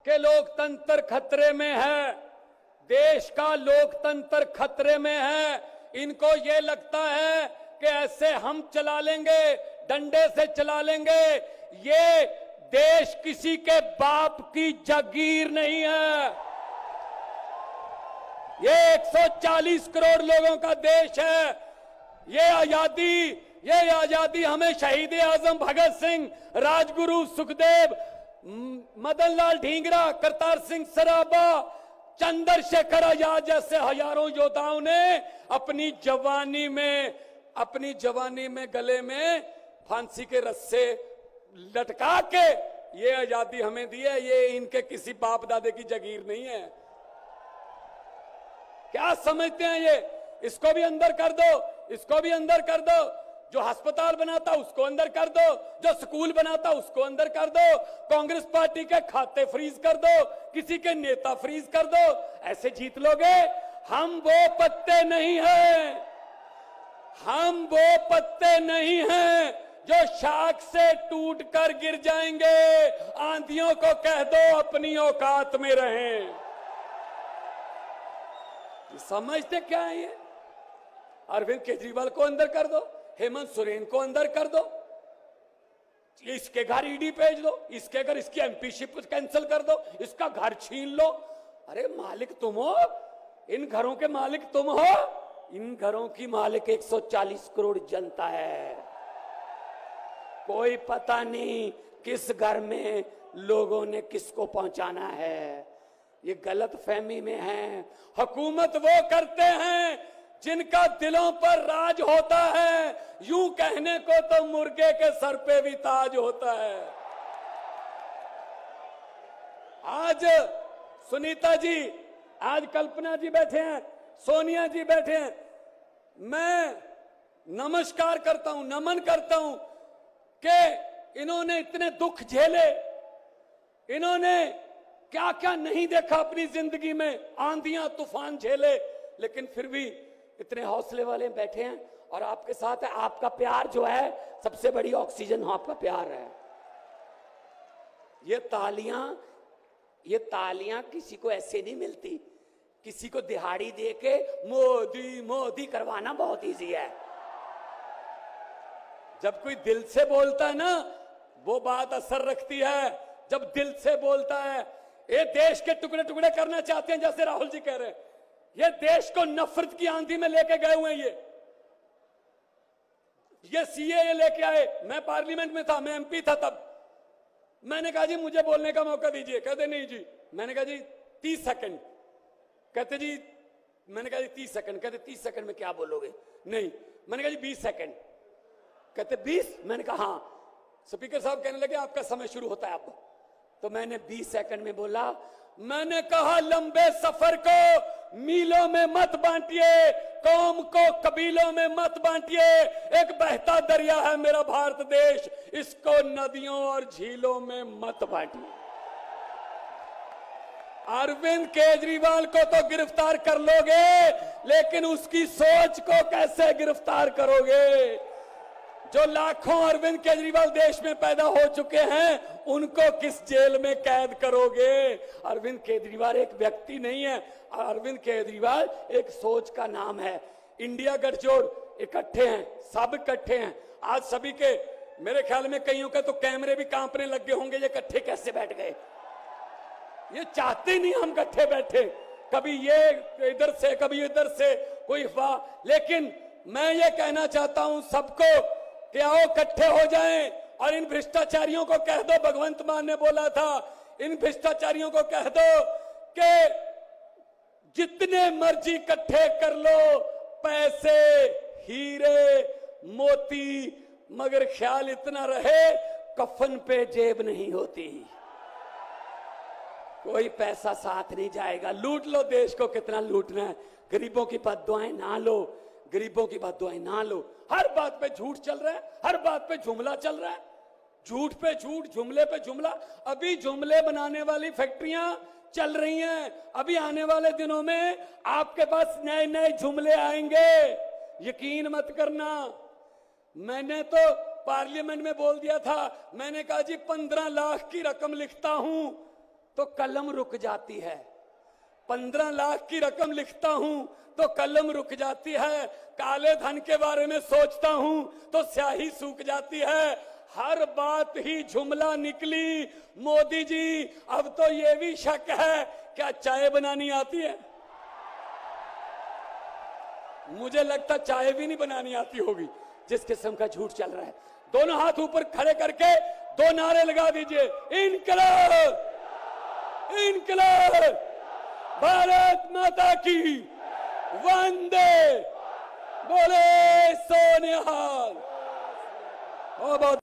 कि लोकतंत्र खतरे में है, देश का लोकतंत्र खतरे में है। इनको ये लगता है कि ऐसे हम चला लेंगे, डंडे से चला लेंगे। ये देश किसी के बाप की जागीर नहीं है, ये 140 करोड़ लोगों का देश है। ये आजादी हमें शहीद आजम भगत सिंह, राजगुरु सुखदेव, मदन लाल ढींगरा, करतार सिंह सराबा, चंद्रशेखर आजाद जैसे हजारों योद्धाओं ने अपनी जवानी में गले में फांसी के रस्से लटका के ये आजादी हमें दी है। ये इनके किसी बाप दादे की जागीर नहीं है। क्या समझते हैं ये? इसको भी अंदर कर दो, इसको भी अंदर कर दो। जो अस्पताल बनाता उसको अंदर कर दो, जो स्कूल बनाता उसको अंदर कर दो, कांग्रेस पार्टी के खाते फ्रीज कर दो, किसी के नेता फ्रीज कर दो। ऐसे जीत लोगे? हम वो पत्ते नहीं हैं, हम वो पत्ते नहीं हैं जो शाख से टूट कर गिर जाएंगे। आंधियों को कह दो अपनी औकात में रहें। समझते क्या है ये? अरविंद केजरीवाल को अंदर कर दो, हेमंत सोरेन को अंदर कर दो, इसके घर ईडी भेज दो, इसके घर इसकी एमपीशिप कैंसिल कर दो, इसका घर छीन लो। अरे मालिक तुम हो, इन घरों के मालिक तुम हो। इन घरों की मालिक 140 करोड़ जनता है। कोई पता नहीं किस घर में लोगों ने किसको पहुंचाना है। ये गलत फहमी में है। हुकूमत वो करते हैं जिनका दिलों पर राज होता है। यूं कहने को तो मुर्गे के सर पे भी ताज होता है। आज सुनीता जी, आज कल्पना जी बैठे हैं, सोनिया जी बैठे हैं। मैं नमस्कार करता हूं, नमन करता हूं कि इन्होंने इतने दुख झेले, इन्होंने क्या क्या नहीं देखा अपनी जिंदगी में, आंधियां तूफान झेले, लेकिन फिर भी इतने हौसले वाले बैठे हैं और आपके साथ है। आपका प्यार जो है सबसे बड़ी ऑक्सीजन आपका प्यार है। ये तालियां किसी को ऐसे नहीं मिलती। किसी को दिहाड़ी देके मोदी मोदी करवाना बहुत इजी है। जब कोई दिल से बोलता है ना, वो बात असर रखती है। जब दिल से बोलता है, ये देश के टुकड़े टुकड़े करना चाहते हैं, जैसे राहुल जी कह रहे हैं। ये देश को नफरत की आंधी में लेके गए हुए हैं। ये सीए लेके आए। मैं पार्लियामेंट में था, मैं एमपी था तब। मैंने कहा जी मुझे बोलने का मौका दीजिए। कहते नहीं जी। मैंने कहा जी 30 सेकंड। कहते जी, मैंने कहा जी 30 सेकंड। कहते 30 सेकंड में क्या बोलोगे? नहीं। मैंने कहा जी 20 सेकंड। कहते 20? मैंने कहा हाँ। स्पीकर साहब कहने लगे आपका समय शुरू होता है अब। तो मैंने 20 सेकंड में बोला, मैंने कहा लंबे सफर को मीलों में मत बांटिए, कौम को कबीलों में मत बांटिए। एक बहता दरिया है मेरा भारत देश, इसको नदियों और झीलों में मत बांटिए। अरविंद केजरीवाल को तो गिरफ्तार कर लोगे, लेकिन उसकी सोच को कैसे गिरफ्तार करोगे? जो लाखों अरविंद केजरीवाल देश में पैदा हो चुके हैं, उनको किस जेल में कैद करोगे? अरविंद केजरीवाल एक व्यक्ति नहीं है, अरविंद केजरीवाल एक सोच का नाम है। इंडिया गठजोड़ इकट्ठे हैं, सब इकट्ठे हैं। आज सभी के, मेरे ख्याल में कईयों के तो कैमरे भी कांपने लग गए होंगे, ये इकट्ठे कैसे बैठ गए? ये चाहते नहीं हम इकट्ठे बैठे, कभी ये इधर से कभी इधर से, कोई अफवाह। लेकिन मैं ये कहना चाहता हूं सबको कि आओ इकट्ठे हो जाएं और इन भ्रष्टाचारियों को कह दो, भगवंत मान ने बोला था, इन भ्रष्टाचारियों को कह दो कि जितने मर्जी इकट्ठे कर लो, पैसे, हीरे, मोती, मगर ख्याल इतना रहे कफन पे जेब नहीं होती। कोई पैसा साथ नहीं जाएगा। लूट लो देश को, कितना लूटना है। गरीबों की बद्दुआएं ना लो, गरीबों की बद्दुआएं ना लो। हर बात पे झूठ चल रहा है, हर बात पे जुमला चल रहा है, झूठ पे झूठ, जुमले पे जुमला। अभी जुमले बनाने वाली फैक्ट्रियां चल रही हैं। अभी आने वाले दिनों में आपके पास नए नए जुमले आएंगे, यकीन मत करना। मैंने तो पार्लियामेंट में बोल दिया था, मैंने कहा जी 15 लाख की रकम लिखता हूं, तो कलम रुक जाती है। 15 लाख की रकम लिखता हूं तो कलम रुक जाती है। काले धन के बारे में सोचता हूं तो स्याही सूख जाती है। हर बात ही जुमला निकली। मोदी जी, अब तो ये भी शक है, क्या चाय बनानी आती है? मुझे लगता चाय भी नहीं बनानी आती होगी, जिस किस्म का झूठ चल रहा है। दोनों हाथ ऊपर खड़े करके 2 नारे लगा दीजिए, इनकलाब, इनकलाब, भारत माता की, वंदे, बोले सोनिहाल। बहुत